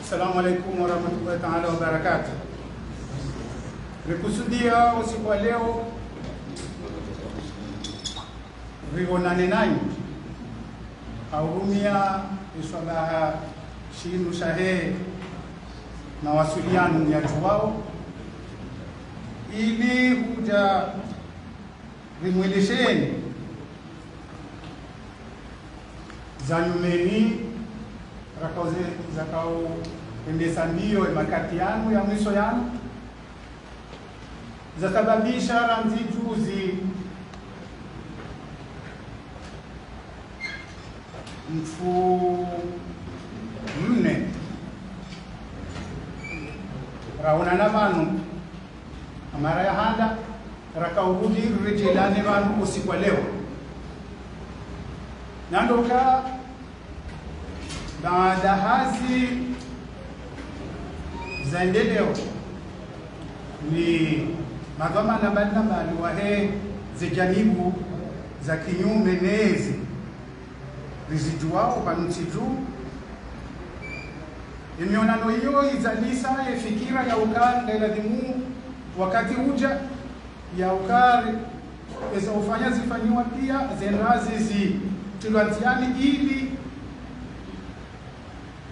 Assalamu alaikum warahmatullahi ta'ala wabarakatuh. Nikusudia usiku wa leo rionane nanyi aurumia iswalaha shinu shahe na wasiliano ya wao ili huja rimwelesheni zanyumeni rakoze zakao endesa ndio makati yanu ya mwisho yanu zasababisha ranzi juzi mfu mne raona na vanu amara ya handa rakaurudi rejelane vanu usiku wa leo nandoka na dahazi zaendeleo ni madhama na mbalimbali wahe zijanibu za kinyume nezi rizijuao panutiju imionano hiyo izalisa fikira ya ukari lelazimu wakati uja ya ukari eza ufanya zifanyiwa pia zenrazi zi tulwantiani ili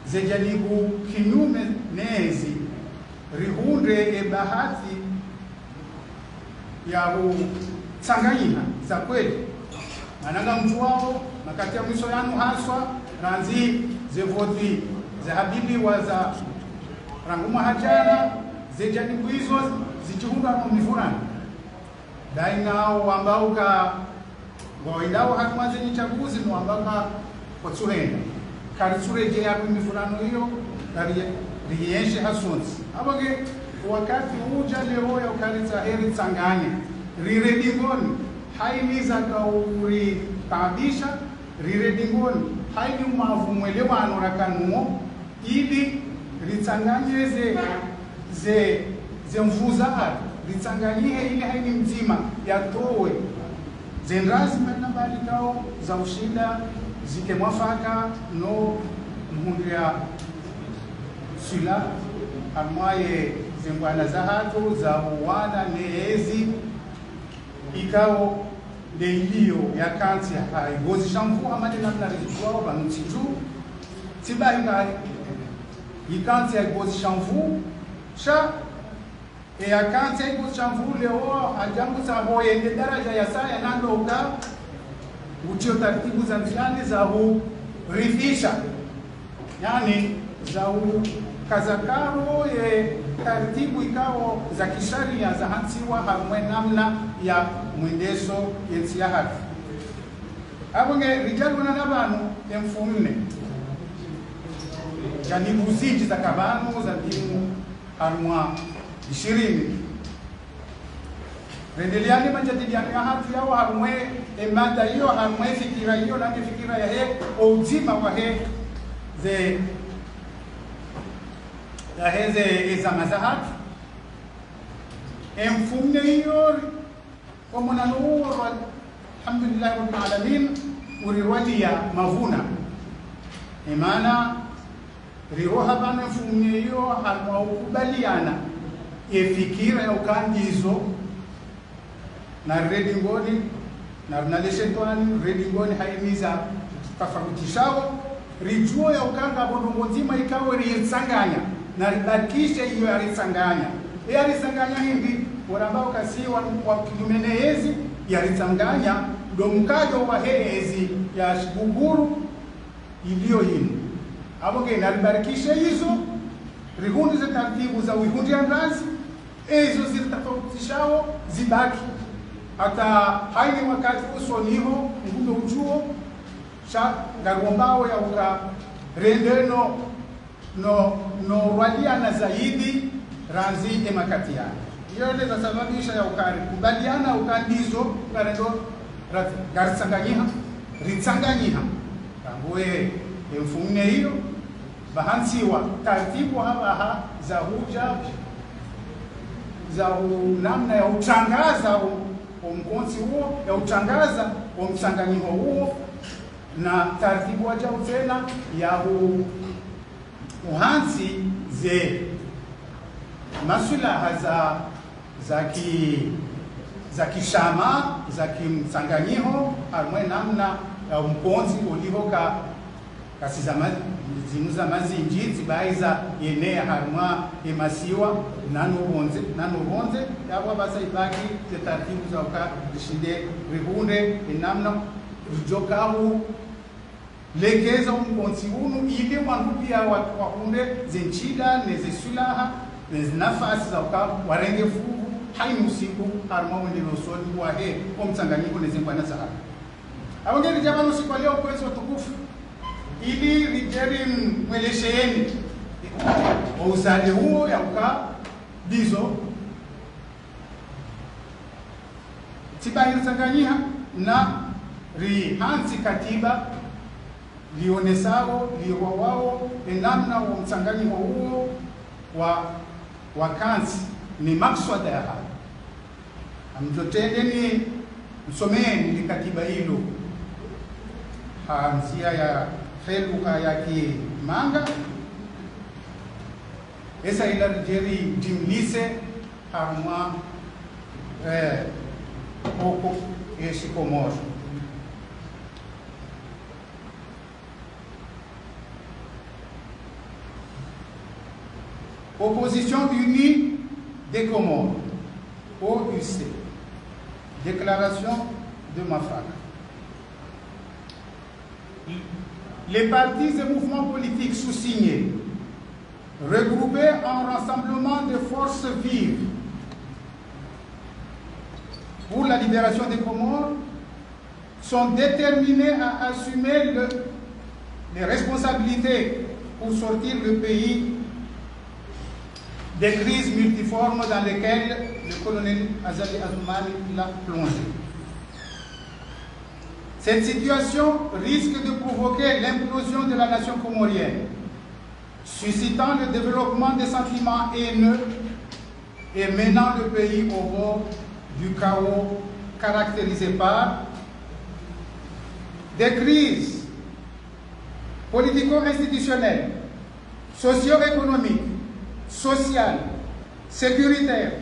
zejanibu kinyume nezi rihunde bahati ya utsanganyika za kweli mananga mtu wao makati ya mwisho yanu haswa ranzi zevoti za habibi wa za ranguma hajana zejanibu hizo zichihunda na mifurani dainao ambao ka waindao hatuma zenye chaguzi no ambao kwa tsuhenda karitsure ya mifurano hiyo riyenshi hasunzi abage wakati uja leo ya ukaritsa heri tsanganya riredingoni haimiza kauri tabisha riredingoni haini umavu mwelewano rakanuo ili ritsanganye ze mvuza ritsanganyie ili haini mzima yatowe zenrazi mbalimbali kao za ushinda zike mwafaka no mhundia sila amwaye zembwana za hatu za uwana neezi ikao leilio ya kanti ya hai gozi shamfu amade namna rizikuwao banutiju tiba ingai ikanti ya gozi shamfu sha ya kanti ya gozi shamfu leo ajangu sa hoye ende daraja ya saya nando uka utio taratibu za njiani za rithisha yani za kazakaro ye taratibu ikao za kisharia za hansiwa hamwe namna ya mwendeso yensi ya haki abonge rijalu na nabanu emfumne janibu ziji za kabanu za dimu harmwa 20 rendeliani majadiliani ya hatu yao harumwe emada hiyo harumwe fikira hiyo na fikira ya he uzima wa he ze ya heze za mazahat emfumne hiyo kwa mwananu alhamdulillah rabbil alamin uriwadia mavuna imana riroha bana mfumne hiyo harumwa ukubaliana efikira ya ukandizo na redingoni na naleshetwani redingoni haimiza tofautishawo rijuo ya ukanga bodongo nzima ikawe ritsanganya na ribakishe hiyo ya ritsanganya ya ritsanganya hindi warambao kasiwa kwa kidumenezi ya ritsanganya domkajo wa heezi ya shiguguru iliyo hino aboge na ribarikishe hizo rigundi za taratibu za uigundi ya ngazi ezo zitafautishawo zibaki hata haini wakati uso niho ngundo ujuo sha ngagombao ya uka rendeno no waliana zaidi ranzi emakati yake hiyo ndio sababisha ya ukari kubaliana ukandizo karendo garitsanganyiha ritsanganyiha kamwe emfumne hiyo bahansiwa taratibu haba za huja za namna ya utangaza umkonsi huo ya utangaza umsanganyiho huo na taratibu wajao tena ya uhansi ze masulaha za kishama za kimsanganyiho harumwe namna mkonzi ulihoka kasizama zinuza mazinji zibaiza yenea harumwa emasiwa nanubonze yabwa basa ibaki ze taratibu za uka zishinde rihunde namna ujokahu legeza mkonzi unu ile wanupia wakunde zenchida nezesulaha nafasi za uka warenge fugu haimusiku harumwa wende losoni wahe omtsanganyiko nezengwana za hapa abongeri jabano siku leo kwezi watukufu ili rijeri mwelesheni uzade huo ya uka bizo tibayi Tanganyika na rihansi katiba lionesao liwawao enamna wa mchanganyiko huo wa kansi ni makswada ya hapa amjotendeni msomeni li katiba hilo hanzia ya feluka ya kimanga esa ila rijeri dimlise harumwa oko esikomoro Opposition unie des Comores, OUC, déclaration de Mafraq. Les partis et mouvements politiques sous-signés, regroupés en rassemblement de forces vives pour la libération des Comores, sont déterminés à assumer les responsabilités pour sortir le pays des crises multiformes dans lesquelles le colonel Azali Assoumani l'a plongé. Cette situation risque de provoquer l'implosion de la nation comorienne, suscitant le développement des sentiments haineux et menant le pays au bord du chaos caractérisé par des crises politico-institutionnelles, socio-économiques, sociales, sécuritaires,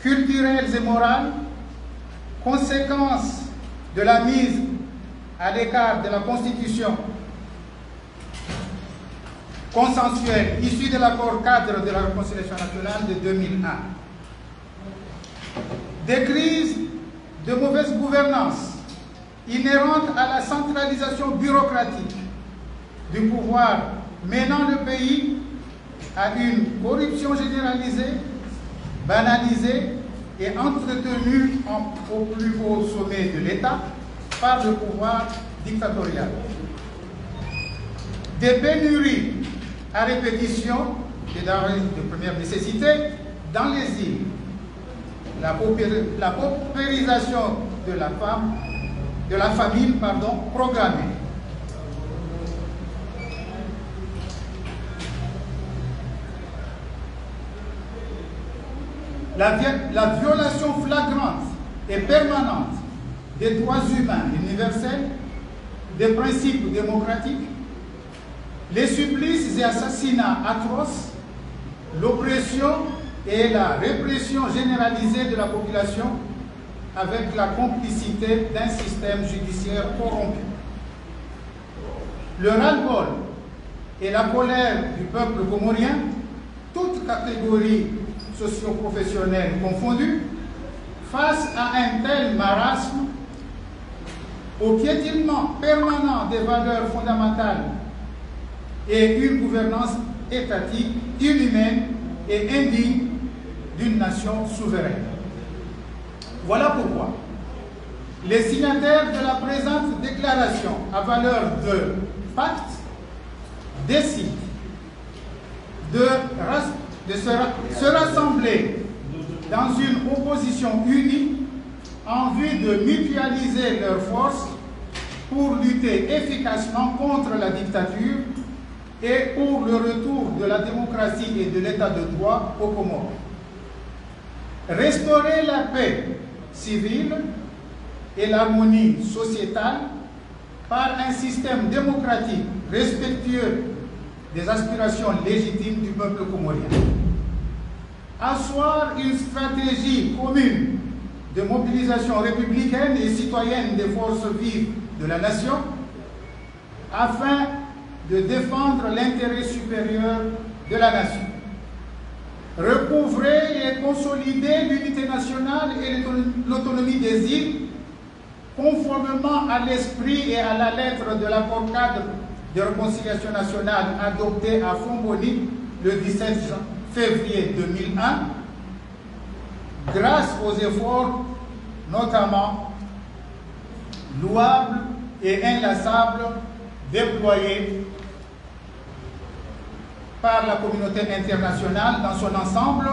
culturelles et morales, conséquences de la mise à l'écart de la Constitution consensuelle issue de l'accord cadre de la réconciliation nationale de 2001. Des crises de mauvaise gouvernance inhérentes à la centralisation bureaucratique du pouvoir menant le pays à une corruption généralisée, banalisée et entretenue au plus haut sommet de l'État par le pouvoir dictatorial. Des pénuries à répétition des denrées de première nécessité dans les îles, la paupérisation de la famine programmée. La violation flagrante et permanente des droits humains universels, des principes démocratiques, les supplices et assassinats atroces, l'oppression et la répression généralisée de la population avec la complicité d'un système judiciaire corrompu. Le ras-le-bol et la colère du peuple comorien, toutes catégories socio-professionnelles confondues, face à un tel marasme, au piétinement permanent des valeurs fondamentales et une gouvernance étatique inhumaine et indigne d'une nation souveraine. Voilà pourquoi les signataires de la présente déclaration à valeur de pacte décident de se rassembler dans une opposition unie en vue de mutualiser leurs forces pour lutter efficacement contre la dictature et pour le retour de la démocratie et de l'état de droit aux Comores. Restaurer la paix civile et l'harmonie sociétale par un système démocratique respectueux des aspirations légitimes du peuple comorien. Asseoir une stratégie commune de mobilisation républicaine et citoyenne des forces vives de la nation afin de défendre l'intérêt supérieur de la nation. Recouvrer et consolider l'unité nationale et l'autonomie des îles conformément à l'esprit et à la lettre de l'accord cadre de réconciliation nationale adopté à Fonboni le 17 février 2001, grâce aux efforts notamment louables et inlassables déployés par la communauté internationale dans son ensemble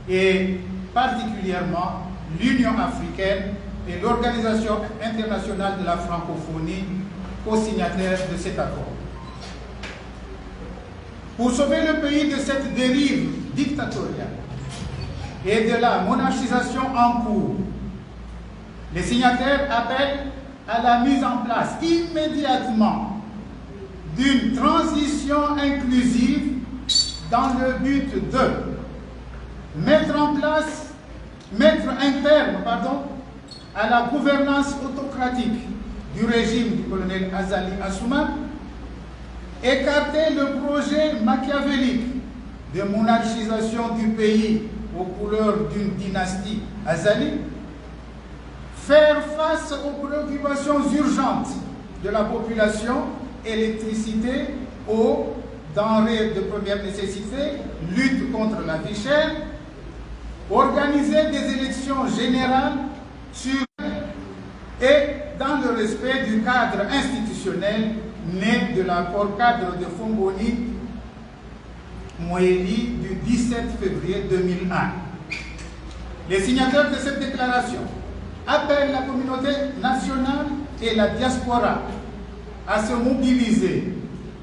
et particulièrement l'Union africaine et l'Organisation internationale de la francophonie, co-signataires de cet accord. Pour sauver le pays de cette dérive dictatoriale et de la monarchisation en cours, les signataires appellent à la mise en place immédiatement d'une transition inclusive dans le but de mettre un terme à la gouvernance autocratique du régime du colonel Azali Assoumane, écarter le projet machiavélique de monarchisation du pays aux couleurs d'une dynastie Azali, faire face aux préoccupations urgentes de la population, électricité, eau, denrées de première nécessité, lutte contre la vie chère, organiser des élections générales sur et dans le respect du cadre institutionnel né de l'accord cadre de Fonboni-Moéli du 17 février 2001. Les signataires de cette déclaration appellent la communauté nationale et la diaspora à se mobiliser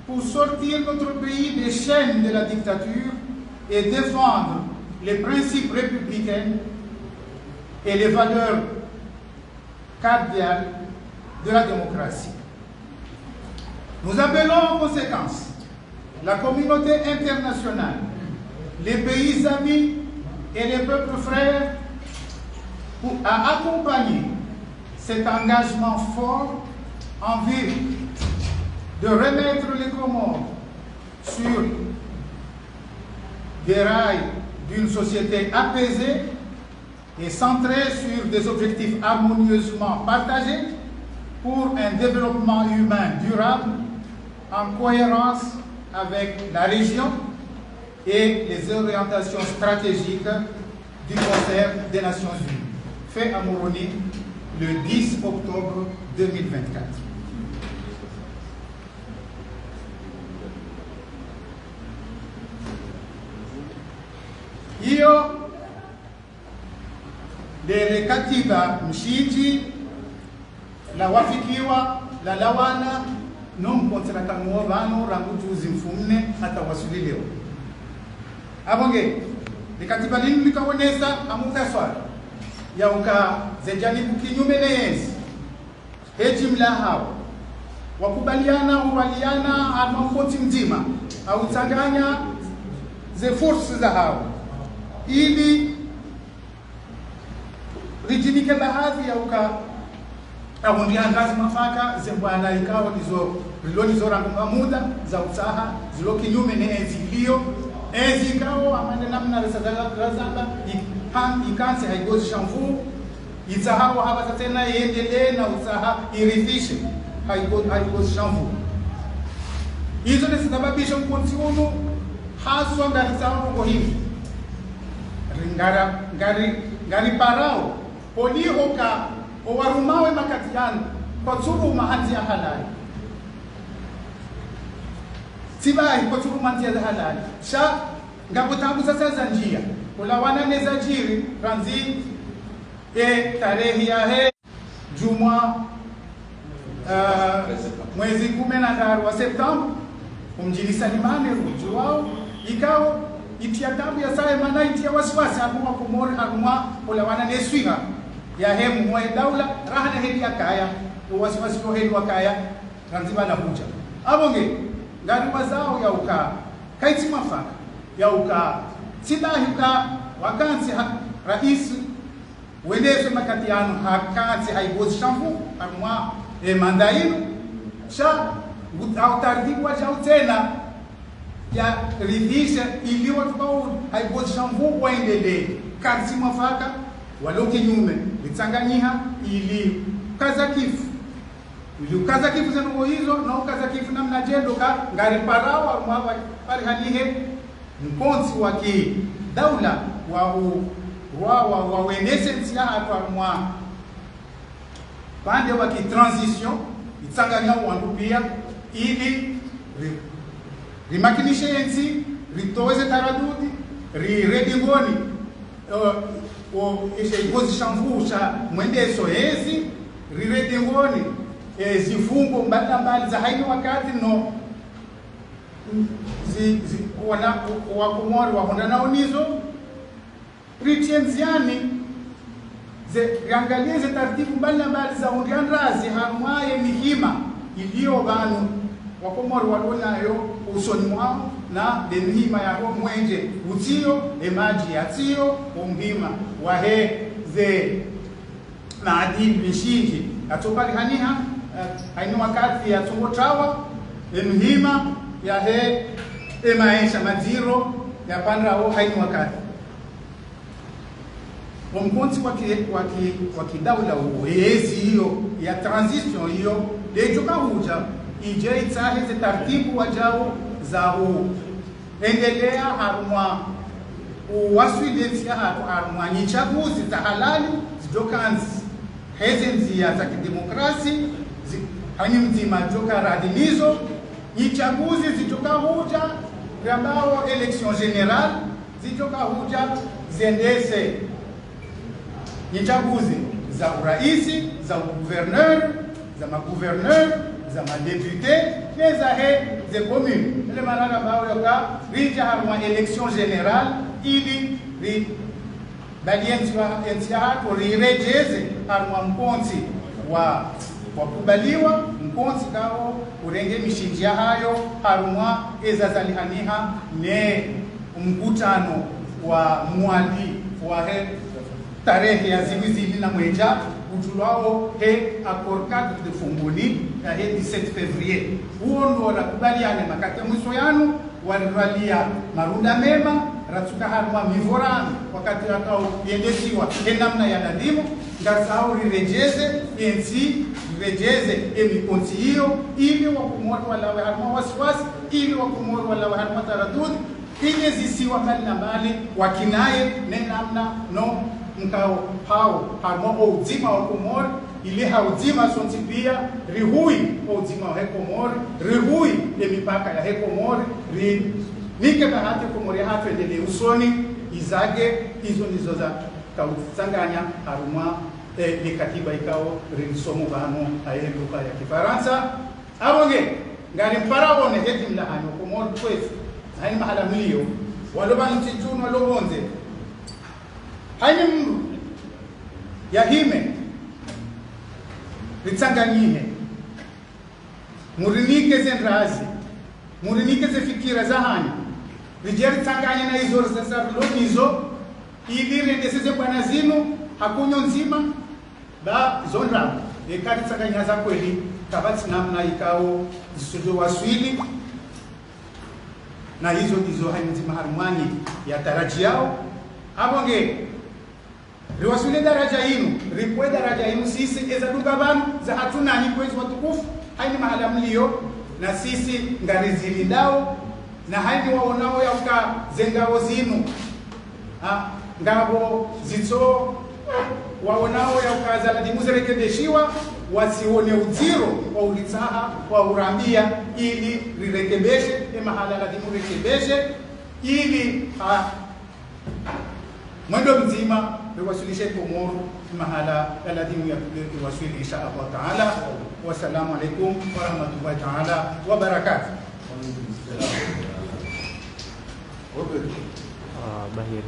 pour sortir notre pays des chaînes de la dictature et défendre les principes républicains et les valeurs cardiales de la démocratie. Nous appelons en conséquence la communauté internationale, les pays amis et les peuples frères à accompagner cet engagement fort en vue de remettre les Comores sur des rails d'une société apaisée et centrée sur des objectifs harmonieusement partagés pour un développement humain durable en cohérence avec la région et les orientations stratégiques du Concert des Nations Unies, fait à Moroni le 10 octobre 2024. Hiyo lele katiba mshinji la wafikiwa la lawana nomkontra kanuwa vano rangutuzi mfumne hata wasuli leo abonge likatiba linu likaonesa amuza swali ya uka zejanibu kinyume neyezi heji mlahao wakubaliana uwaliana almafoti mzima au tanganya ze force za hao ili rijinike baadhi ya uka awondia ngazi mafaka zembwana ikawa nizo rangu muda za usaha zilo kinyume ne ezilio ezikao amande namna razamba ikanse haigozi shamfu itsahawa hapa tena iendelee na usaha irithishe haigozi shamfu hizo ni sababisha mkontiunu haswa ngari sababu kwa hivi ngari parao polihoka owarumawe makatiano kwa tsuru mahanzi ya halali sibai kwa tsuru mahanzi ya halali sha ngabotabu sasa za njia kulawana neza jiri ranzi tarehe ya he juma mwezi 13 wa Septemba umjini Salimane rujuwao ikao itia tabu ya sae mana itia wasiwasi hakuwa kumori haruma kulawana neswiga ya hemu mwe daula rahana hedi ya kaya wasiwasi koheli wakaya ranziba na kuja abonge ngari wazao ya uka kaiti mafaka ya uka sidahika wakansi rais wendeze makatiano hakansi haibozi shambu armwa mandaino sha autaratibu wa chao tena ya ridhisha ili watu kwa haibozi shambu waendelee kansi mafaka waloke nyume litsanganyiha ili kaza kifu zenu hizo na kaza kifu namna jendo ka ngari parawa mwa pale halihe mkonzi wa ki daula wa wenese nsia hapa mwa pande wa ki transition itsanganya wandu pia ili rimakinishe enzi ritoweze taradudi redingoni ishe position cha mwendeso hezi riredingoni zifungo mbalimbali za haini wakati no wakomori wahonda nao nizo ritienziani riangalie ze taratibu mbalimbali za hundiandrazi hamwaye mihima iliyo banu wakomori walionayo usoni mwao na mihima ya mwenje utio emaji ya tio umhima wahe ze maadili bishinji atopali haniha haini wakati ya tungotawa mhima ya he maisha maziro ya pandra au haini wakati mkonzi kwa kidaula uwezi hiyo ya transition hiyo lejoka huja ije itahe ze taratibu wajao za endelea harumwa uwaswilensi harumwa nyichaguzi za halali zidokanzi hezenzi za kidemokrasi hani mzima joka radinizo nyichaguzi zitoka huja ambao election general zitoka huja ziendese nyichaguzi za uraisi za gouverneur za magouverneur za madepute za he ze commune ile maraka bao yoka rija haruma election general ili balienzi wa NCR rirejeze haruma mkonzi wa kubaliwa mkonzi kao urenge mishinjia hayo harumwa ezazalihaniha ne mkutano wa mwali wa he tarehe ya ziwizili na mweja utulwao he accord cadre de Fongoli ya he 17 février huo ndo nakubaliane makate mwiso yanu walivalia marunda mema ratsuka haruma mivorano wakati akao yendesiwa he namna ya nadimu ngasao rirejeze enzi rejeze emikonzi hiyo ili wakumori walawe haruma wasiwasi ili wakumori walawe haruma taradudi ili zisiwa mbali na mbali wakinaye nenamna no mkao hao haruma uzima wakumori ili hauzima sonti pia rihui uzima wa hekomori rihui emipaka ya hekomori nike bahati komori hatu endele usoni izage hizo nizo za kautsanganya haruma ni katiba ikao rinsomo bano aye lugha ya Kifaransa abonge ngari mparabone heti mlahano komori kwefu hani mahala mlio waloba ntichuno walobonze hani mru yahime ritsanganyihe murinike zenrazi murinike zefikira zahani rijeri tsanganya na hizo zasarlomizo ili rendeseze bwana zinu hakunyo nzima da zonra ekari tsanganya za kweli kabati namna ikao zisujo waswili na hizo hainzima harumani ya taraji yao abonge riwaswile daraja inu ripwe daraja inu sisi ezaduka banu za hatuna ni kwezi watukufu haini mahala mlio na sisi ngarizilindao na haini waonao ya uka zengao zinu ngabo zito waonao ya uka zaladimuze rekebeshiwa wasione uziro wa ulitsaha wa urambia ili rirekebeshe mahala ladimu rekebeshe ili mwendo mzima riwasilishe Komoro mahala ladimu ya wasili insha Allah taala. Wassalamu alaikum warahmatullahi taala wabarakatuh. Bahir